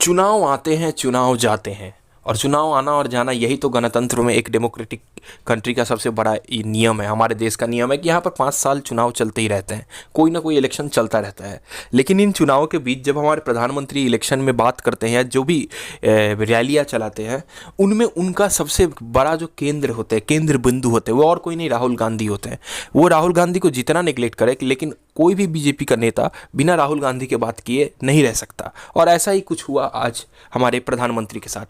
चुनाव आते हैं, चुनाव जाते हैं, और चुनाव आना और जाना यही तो गणतंत्र में, एक डेमोक्रेटिक कंट्री का सबसे बड़ा ये नियम है। हमारे देश का नियम है कि यहाँ पर 5 साल चुनाव चलते ही रहते हैं, कोई ना कोई इलेक्शन चलता रहता है। लेकिन इन चुनावों के बीच जब हमारे प्रधानमंत्री इलेक्शन में बात करते हैं या जो भी रैलियाँ चलाते हैं, उनमें उनका सबसे बड़ा जो केंद्र होते हैं, केंद्र बिंदु होते हैं, वो और कोई नहीं, राहुल गांधी होते हैं। वो राहुल गांधी को जितना निगलेक्ट करे, लेकिन कोई भी बीजेपी का नेता बिना राहुल गांधी के बात किए नहीं रह सकता। और ऐसा ही कुछ हुआ आज हमारे प्रधानमंत्री के साथ।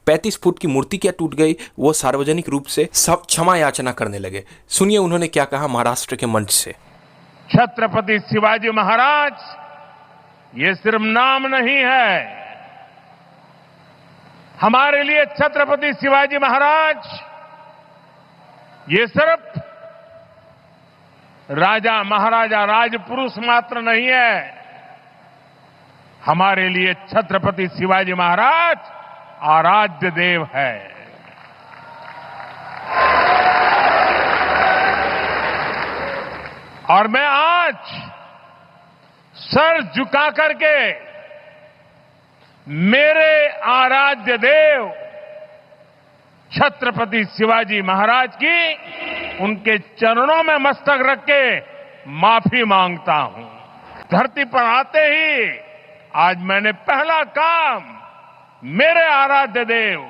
35 फुट की मूर्ति क्या टूट गई, वो सार्वजनिक रूप से सब क्षमा याचना करने लगे। सुनिए उन्होंने क्या कहा महाराष्ट्र के मंच से। छत्रपति शिवाजी महाराज ये सिर्फ नाम नहीं है, हमारे लिए छत्रपति शिवाजी महाराज ये सिर्फ राजा महाराजा राजपुरुष मात्र नहीं है, हमारे लिए छत्रपति शिवाजी महाराज आराध्य देव है। और मैं आज सर झुका करके मेरे आराध्य देव छत्रपति शिवाजी महाराज की उनके चरणों में मस्तक रख के माफी मांगता हूं। धरती पर आते ही आज मैंने पहला काम मेरे आराध्य देव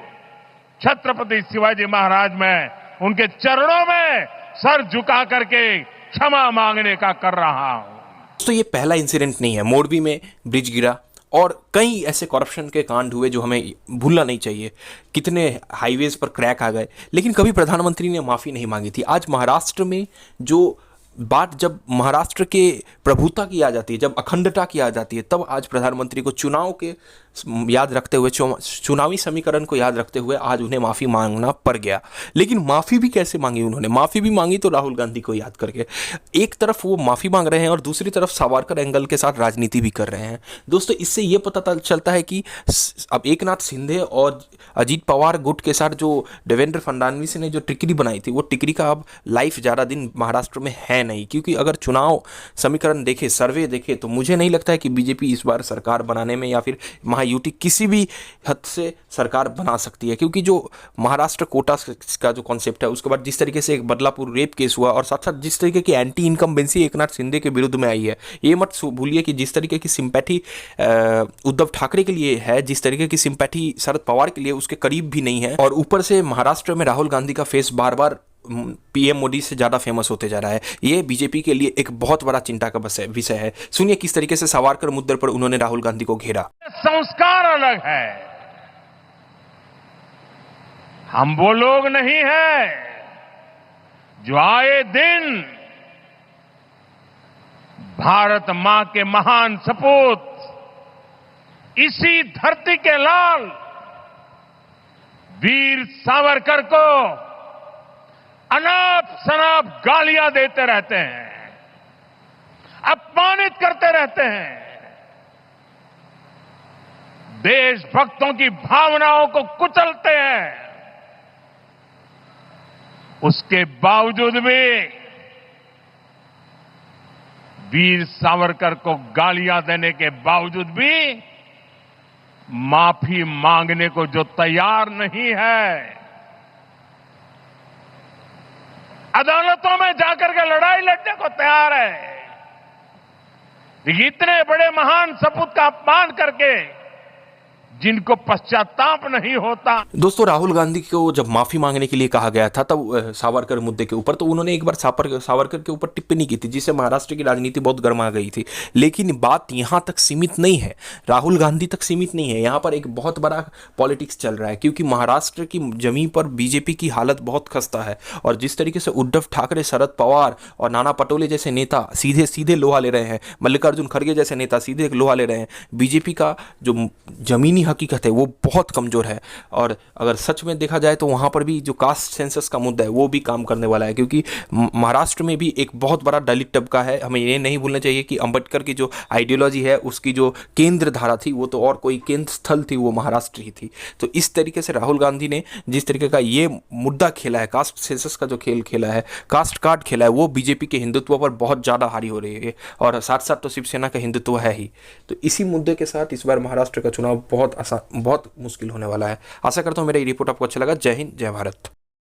छत्रपति शिवाजी महाराज में उनके चरणों में सर झुका करके क्षमा मांगने का कर रहा हूं। तो ये पहला इंसिडेंट नहीं है। मोरबी में ब्रिज गिरा और कई ऐसे करप्शन के कांड हुए जो हमें भूलना नहीं चाहिए। कितने हाईवेज पर क्रैक आ गए, लेकिन कभी प्रधानमंत्री ने माफ़ी नहीं मांगी थी। आज महाराष्ट्र में जो बात, जब महाराष्ट्र के प्रभुता की आ जाती है, जब अखंडता की आ जाती है, तब आज प्रधानमंत्री को चुनाव के याद रखते हुए, चुनावी समीकरण को याद रखते हुए आज उन्हें माफ़ी मांगना पड़ गया। लेकिन माफ़ी भी कैसे मांगी उन्होंने? माफ़ी भी मांगी तो राहुल गांधी को याद करके। एक तरफ वो माफ़ी मांग रहे हैं और दूसरी तरफ सावरकर एंगल के साथ राजनीति भी कर रहे हैं। दोस्तों, इससे ये पता चलता है कि अब एकनाथ शिंदे और अजीत पवार गुट के साथ जो देवेंद्र फडणवीस ने जो टिकरी बनाई थी, वो टिकरी का अब लाइफ ज़्यादा दिन महाराष्ट्र में है नहीं। क्योंकि अगर चुनाव समीकरण देखे, सर्वे देखे, तो मुझे नहीं लगता है कि बीजेपी इस बार सरकार बनाने में या फिर महायुति किसी भी हद से सरकार बना सकती है। क्योंकि जो महाराष्ट्र कोटा का जो कॉन्सेप्ट है, उसके बाद जिस तरीके से एक बदलापुर रेप केस हुआ और साथ साथ जिस तरीके की एंटी इनकम्बेंसी एकनाथ शिंदे के विरुद्ध में आई है, ये मत भूलिए कि जिस तरीके की सिंपैथी उद्धव ठाकरे के लिए है, जिस तरीके की सिंपैथी शरद पवार के लिए उसके करीब भी नहीं है। और ऊपर से महाराष्ट्र में राहुल गांधी का फेस बार बार पीएम मोदी से ज्यादा फेमस होते जा रहा है। ये बीजेपी के लिए एक बहुत बड़ा चिंता का विषय है। सुनिए किस तरीके से सावरकर मुद्दे पर उन्होंने राहुल गांधी को घेरा। संस्कार अलग है, हम वो लोग नहीं हैं जो आए दिन भारत मां के महान सपूत, इसी धरती के लाल वीर सावरकर को अनाप शनाप गालियां देते रहते हैं, अपमानित करते रहते हैं, देशभक्तों की भावनाओं को कुचलते हैं। उसके बावजूद भी वीर सावरकर को गालियां देने के बावजूद भी माफी मांगने को जो तैयार नहीं है, अदालतों में जाकर के लड़ाई लड़ने को तैयार है, इतने बड़े महान सपूत का अपमान करके जिनको पश्चाताप नहीं होता। दोस्तों, राहुल गांधी को जब माफी मांगने के लिए कहा गया था तब सावरकर मुद्दे के ऊपर, तो उन्होंने एक बार सावरकर के ऊपर टिप्पणी की थी, जिससे महाराष्ट्र की राजनीति बहुत गर्मा गई थी। लेकिन बात यहां तक सीमित नहीं है, राहुल गांधी तक सीमित नहीं है। यहां पर एक बहुत बड़ा पॉलिटिक्स चल रहा है, क्योंकि महाराष्ट्र की जमीन पर बीजेपी की हालत बहुत खस्ता है। और जिस तरीके से उद्धव ठाकरे, शरद पवार और नाना पटोले जैसे नेता सीधे सीधे लोहा ले रहे हैं, मल्लिकार्जुन खड़गे जैसे नेता सीधे लोहा ले रहे हैं, बीजेपी का जो जमीनी हकीकत है वो बहुत कमजोर है। और अगर सच में देखा जाए तो वहाँ पर भी जो कास्ट सेंसस का मुद्दा है वो भी काम करने वाला है, क्योंकि महाराष्ट्र में भी एक बहुत बड़ा दलित तबका है। हमें ये नहीं भूलना चाहिए कि अंबेडकर की जो आइडियोलॉजी है उसकी जो केंद्र धारा थी वो तो और कोई केंद्र स्थल थी वो महाराष्ट्र ही थी। तो इस तरीके से राहुल गांधी ने जिस तरीके का ये मुद्दा खेला है, कास्ट सेंसस का जो खेल खेला है, कास्ट कार्ड खेला है, वो बीजेपी के हिंदुत्व पर बहुत ज़्यादा हावी हो रही है। और साथ साथ तो शिवसेना का हिंदुत्व है ही। तो इसी मुद्दे के साथ इस बार महाराष्ट्र का चुनाव बहुत बहुत मुश्किल होने वाला है। आशा करता हूँ मेरा ये रिपोर्ट आपको अच्छा लगा। जय हिंद, जय भारत।